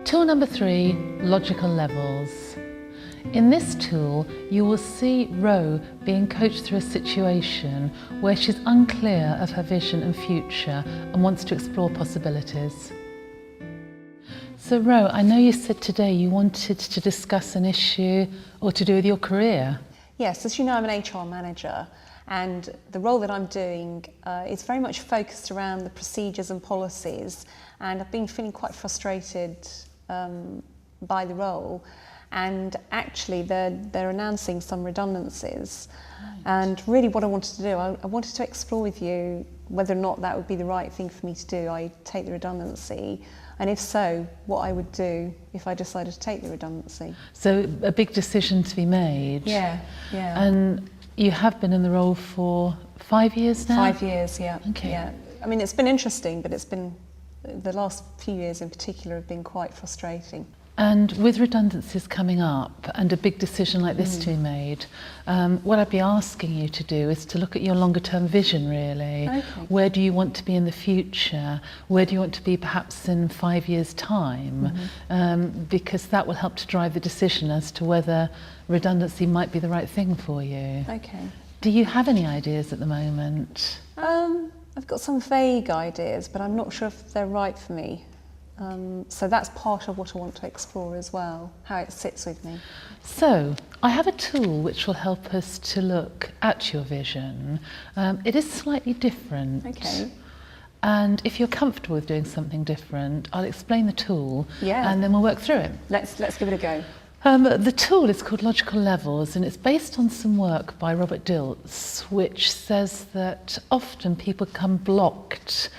Tool number 3, logical levels. In this tool, you will see Ro being coached through a situation where she's unclear of her vision and future and wants to explore possibilities. So Ro, I know you said today you wanted to discuss an issue or to do with your career. Yes, as you know, I'm an HR manager, and the role that I'm doing is very much focused around the procedures and policies, and I've been feeling quite frustrated by the role. And actually they're announcing some redundancies. Right. And really what I wanted to do, I wanted to explore with you whether or not that would be the right thing for me to do. I take the redundancy, and if so, what I would do if I decided to take the redundancy. So a big decision to be made. Yeah, yeah. And you have been in the role for 5 years now? 5 years, yeah. Okay. Yeah. I mean, it's been interesting, but it's been, the last few years in particular have been quite frustrating. And with redundancies coming up and a big decision like this to be made, what I'd be asking you to do is to look at your longer term vision really. Okay. Where do you want to be in the future? Where do you want to be perhaps in 5 years' time? Because that will help to drive the decision as to whether redundancy might be the right thing for you. Okay. Do you have any ideas at the moment? I've got some vague ideas, but I'm not sure if they're right for me. So that's part of what I want to explore as well, how it sits with me. So, I have a tool which will help us to look at your vision. It is slightly different. Okay. And if you're comfortable with doing something different, I'll explain the tool and then we'll work through it. Let's give it a go. The tool is called Logical Levels, and it's based on some work by Robert Dilts, which says that often people become blocked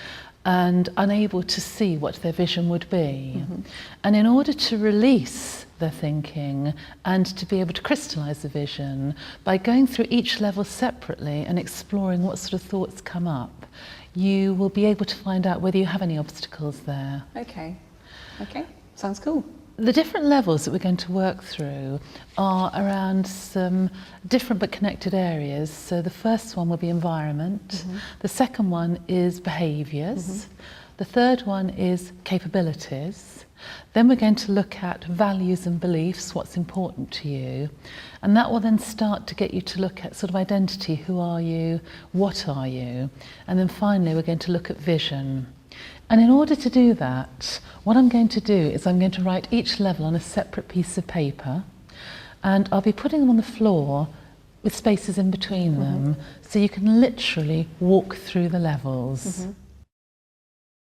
and unable to see what their vision would be. And in order to release their thinking and to be able to crystallise the vision, by going through each level separately and exploring what sort of thoughts come up, you will be able to find out whether you have any obstacles there. Okay, sounds cool. The different levels that we're going to work through are around some different but connected areas. So the first one will be environment, the second one is behaviours, the third one is capabilities, then we're going to look at values and beliefs, what's important to you, and that will then start to get you to look at sort of identity, who are you, what are you, and then finally we're going to look at vision. And in order to do that, what I'm going to do is I'm going to write each level on a separate piece of paper, and I'll be putting them on the floor with spaces in between them, so you can literally walk through the levels.